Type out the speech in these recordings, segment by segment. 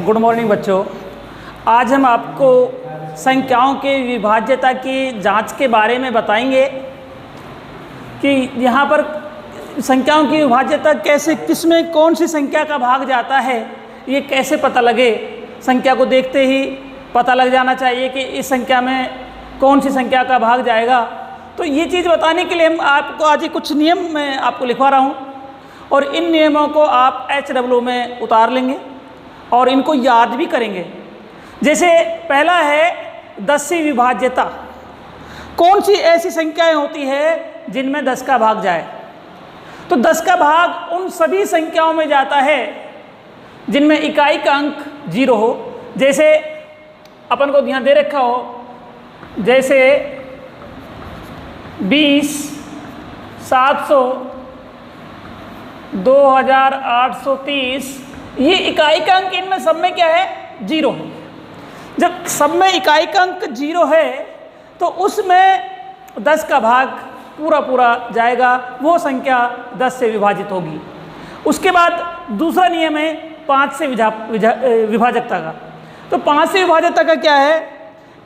Good morning बच्चों। आज हम आपको संख्याओं के विभाज्यता की जांच के बारे में बताएंगे कि यहाँ पर संख्याओं की विभाज्यता कैसे, किसमें कौन सी संख्या का भाग जाता है, ये कैसे पता लगे। संख्या को देखते ही पता लग जाना चाहिए कि इस संख्या में कौन सी संख्या का भाग जाएगा। तो ये चीज़ बताने के लिए हम आपको आज कुछ नियम मैं आपको लिखवा रहा हूँ और इन नियमों को आप HW में उतार लेंगे और इनको याद भी करेंगे। जैसे पहला है 10 की विभाज्यता। कौन सी ऐसी संख्याएं होती है जिनमें 10 का भाग जाए? तो 10 का भाग उन सभी संख्याओं में जाता है जिनमें इकाई का अंक 0 हो। जैसे अपन को ध्यान दे रखा हो, जैसे 20, 700, 2830, ये इकाई का अंक इनमें सब में क्या है? 0 है। जब सब में इकाई का अंक 0 है तो उसमें 10 का भाग पूरा जाएगा, वो संख्या 10 से विभाजित होगी। उसके बाद दूसरा नियम है 5 से विभाजकता का। तो 5 से विभाजकता का क्या है?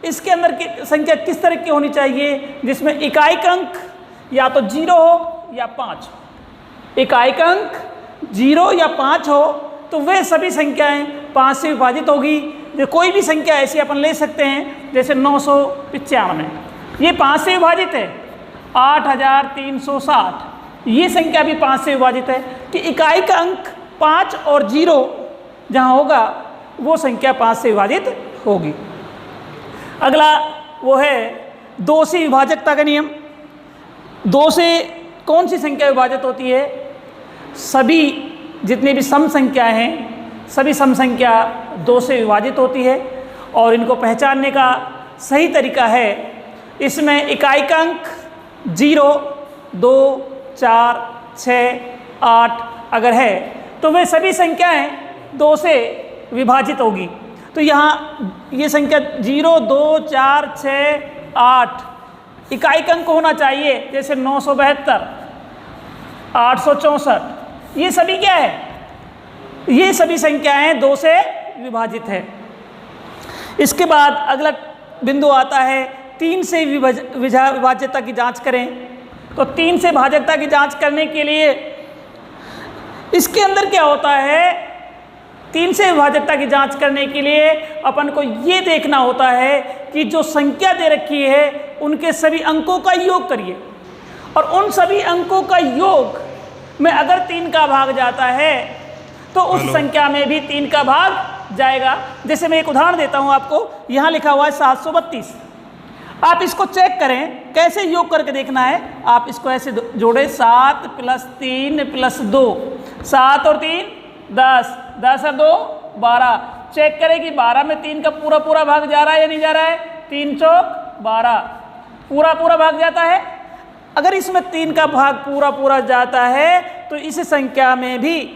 इसके अंदर की संख्या किस तरह की होनी चाहिए जिसमें इकाई का अंक या तो 0 हो या 5 हो। इकाई का अंक 0 या 5 हो तो वे सभी संख्याएं 5 से विभाजित होगी। कोई भी संख्या ऐसी अपन ले सकते हैं, जैसे 995, ये 5 से विभाजित है। 8360, ये संख्या भी 5 से विभाजित है कि इकाई का अंक 5 और 0 जहाँ होगा वो संख्या 5 से विभाजित होगी। अगला वो है 2 से विभाजकता का नियम। 2 से कौन सी संख्या विभाजित होती है? सभी जितनी भी सम संख्याएं हैं, सभी सम संख्या 2 से विभाजित होती है। और इनको पहचानने का सही तरीका है, इसमें इकाई का अंक 0, 2, 4, 6, 8 अगर है तो वे सभी संख्याएं 2 से विभाजित होगी। तो यहाँ ये संख्या 0, 2, 4, 6, 8 इकाई का अंक होना चाहिए, जैसे 972, 864, ये सभी क्या है? ये सभी संख्याएं 2 से विभाजित है। इसके बाद अगला बिंदु आता है 3 से विभाज्यता की जांच करें। तो 3 से भाजकता की जांच करने के लिए इसके अंदर क्या होता है? 3 से विभाजकता की जांच करने के लिए अपन को ये देखना होता है कि जो संख्या दे रखी है उनके सभी अंकों का योग करिए, और उन सभी अंकों का योग में अगर 3 का भाग जाता है तो उस संख्या में भी 3 का भाग जाएगा। जैसे मैं एक उदाहरण देता हूं आपको, यहाँ लिखा हुआ है 732। आप इसको चेक करें, कैसे योग करके देखना है। आप इसको ऐसे जोड़े, 7 + 3 + 2, 7 और 3 10, 10 और 2 12। चेक करें कि 12 में 3 का पूरा भाग जा रहा है या नहीं जा रहा है। 3 चौक 12, पूरा भाग जाता है। अगर इसमें 3 का भाग पूरा जाता है तो इस संख्या में भी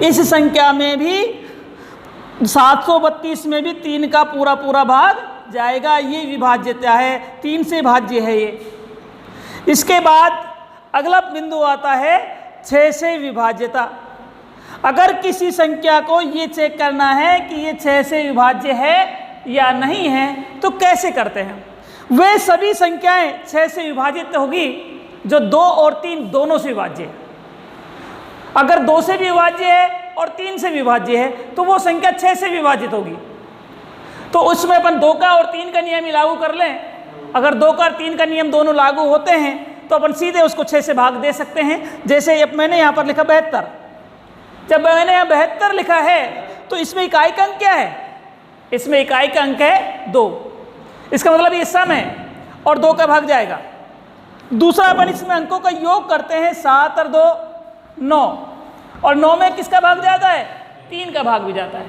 732 में भी 3 का पूरा भाग जाएगा। ये विभाज्यता है, 3 से भाज्य है ये। इसके बाद अगला बिंदु आता है 6 से विभाज्यता। अगर किसी संख्या को ये चेक करना है कि ये 6 से विभाज्य है या नहीं है तो कैसे करते हैं? वे सभी संख्याएं 6 से विभाजित होगी जो 2 और 3 दोनों से विभाज्य है। अगर 2 से भी विभाज्य है और 3 से विभाज्य है तो वो संख्या 6 से विभाजित होगी। तो उसमें अपन 2 का और 3 का नियम ही लागू कर लें। अगर 2 का और 3 का नियम दोनों लागू होते हैं तो अपन सीधे उसको 6 से भाग दे सकते हैं। जैसे मैंने यहाँ पर लिखा 72। जब मैंने यहाँ 72 लिखा है तो इसमें इकाई का अंक क्या है? इसमें इकाई का अंक है 2। इसका मतलब ये सम है और 2 का भाग जाएगा। दूसरा अपन इसमें अंकों का योग करते हैं, 7 और 2 9, और 9 में किसका भाग जाता है? 3 का भाग भी जाता है।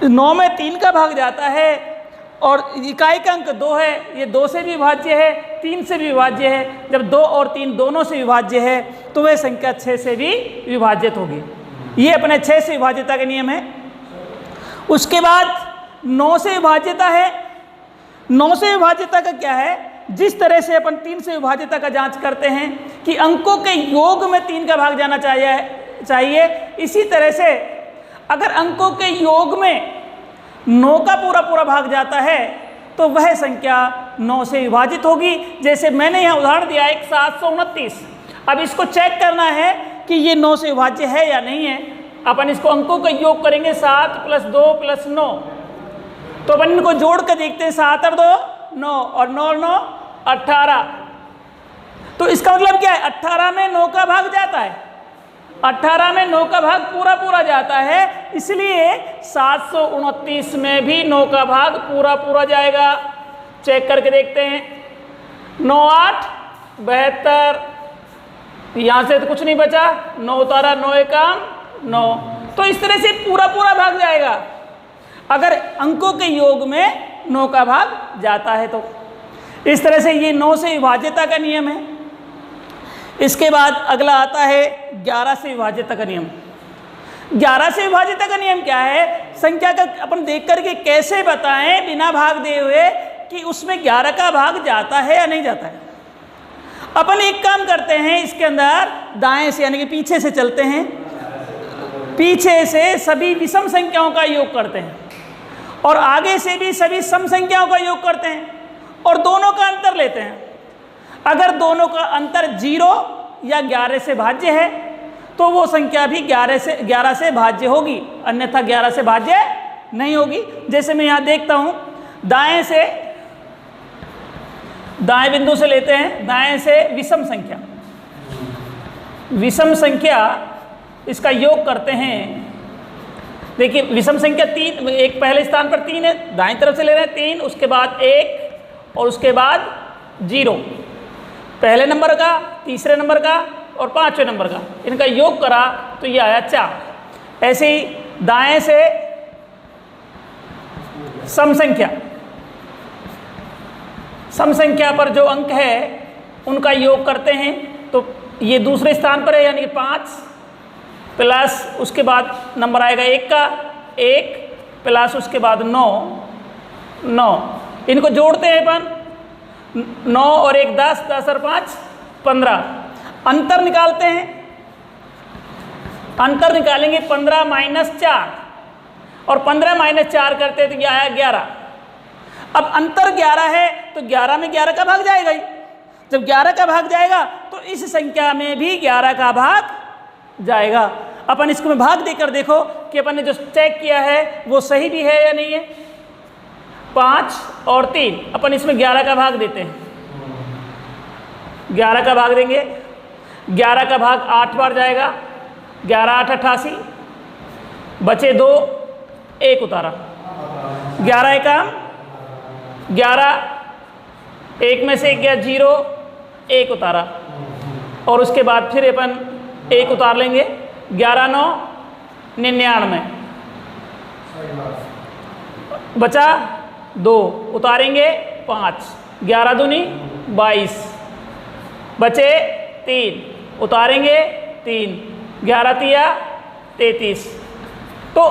9 में 3 का भाग जाता है और इकाई का अंक 2 है। ये 2 से भी विभाज्य है, 3 से भी विभाज्य है। जब 2 और 3 दोनों से विभाज्य है तो वह संख्या 6 से भी विभाजित होगी। ये अपने 6 से विभाज्यता के नियम है। उसके बाद 9 से विभाज्यता है। 9 से विभाज्यता का क्या है? जिस तरह से अपन 3 से विभाज्यता का जांच करते हैं कि अंकों के योग में 3 का भाग जाना चाहिए, इसी तरह से अगर अंकों के योग में 9 का पूरा पूरा भाग जाता है तो वह संख्या 9 से विभाजित होगी। जैसे मैंने यहाँ उदाहरण दिया एक 729। अब इसको चेक करना है कि ये 9 से विभाज्य है या नहीं है। अपन इसको अंकों का योग करेंगे 7 + 2 + 9, तो अपन इनको जोड़ कर देखते हैं 7 और 2 9 और 9 और 9 18। तो इसका मतलब क्या है, 18 में 9 का भाग जाता है, 18 में 9 का भाग पूरा पूरा जाता है, इसलिए 729 में भी 9 का भाग पूरा पूरा जाएगा। चेक करके देखते हैं। 9 8 72, यहाँ से तो कुछ नहीं बचा, 9 उतारा, 9 एकम 9, तो इस तरह से पूरा पूरा भाग जाएगा अगर अंकों के योग में 9 का भाग जाता है तो। इस तरह से ये 9 से विभाज्यता का नियम है। इसके बाद अगला आता है 11 से विभाज्यता का नियम। 11 से विभाज्यता का नियम क्या है, संख्या का अपन देख करके कैसे बताएं बिना भाग दिए हुए कि उसमें 11 का भाग जाता है या नहीं जाता है। अपन एक काम करते हैं, इसके अंदर दाएं से यानी कि पीछे से चलते हैं, पीछे से सभी विषम संख्याओं का योग करते हैं और आगे से भी सभी सम संख्याओं का योग करते हैं और दोनों का अंतर लेते हैं। अगर दोनों का अंतर 0 या 11 से भाज्य है तो वो संख्या भी 11 से भाज्य होगी, अन्यथा 11 से भाज्य नहीं होगी। जैसे मैं यहाँ देखता हूँ, दाएं बिंदु से लेते हैं, दाएं से विषम संख्या इसका योग करते हैं। देखिए विषम संख्या 3, एक पहले स्थान पर 3 है, दाएं तरफ से ले रहे हैं 3, उसके बाद 1 और उसके बाद 0, पहले नंबर का, तीसरे नंबर का और 5वें नंबर का, इनका योग करा तो ये आया 4। ऐसे ही दाएं से सम संख्या पर जो अंक है उनका योग करते हैं, तो ये दूसरे स्थान पर है यानी कि 5 प्लस उसके बाद नंबर आएगा 1 का, 1 प्लस उसके बाद 9, इनको जोड़ते हैं अपन, 9 और 1 10, 10 और 5 15। अंतर निकालते हैं, अंतर निकालेंगे 15 - 4 और 15 - 4 करते हैं तो ये आया 11। अब अंतर 11 है तो 11 में 11 का भाग जाएगा ही। जब 11 का भाग जाएगा तो इस संख्या में भी 11 का भाग जाएगा। अपन इसको में भाग देकर देखो कि अपन ने जो चेक किया है वो सही भी है या नहीं है। 5 और 3, अपन इसमें 11 का भाग देते हैं, 11 का भाग देंगे, 11 का भाग 8 बार जाएगा, 11 8 88, बचे 2, 1 उतारा, 11 एकम 11, 1 में से 1 गया 0, 1 उतारा और उसके बाद फिर अपन 1 उतार लेंगे, 11 9 99, बचा 2, उतारेंगे 5, 11 दूनी 22, बचे 3, उतारेंगे 3, 11 तिया 33, तो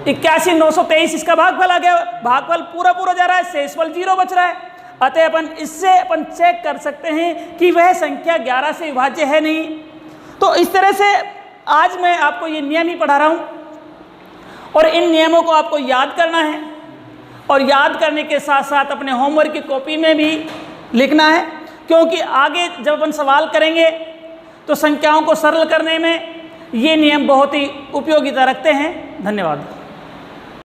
81 923 इसका भागफल आ गया। भागफल पूरा पूरा जा रहा है, शेषफल 0 बच रहा है। अतः अपन इससे अपन चेक कर सकते हैं कि वह संख्या 11 से विभाज्य है नहीं। तो इस तरह से आज मैं आपको ये नियम ही पढ़ा रहा हूँ और इन नियमों को आपको याद करना है और याद करने के साथ साथ अपने होमवर्क की कॉपी में भी लिखना है, क्योंकि आगे जब अपन सवाल करेंगे तो संख्याओं को सरल करने में ये नियम बहुत ही उपयोगिता रखते हैं। धन्यवाद।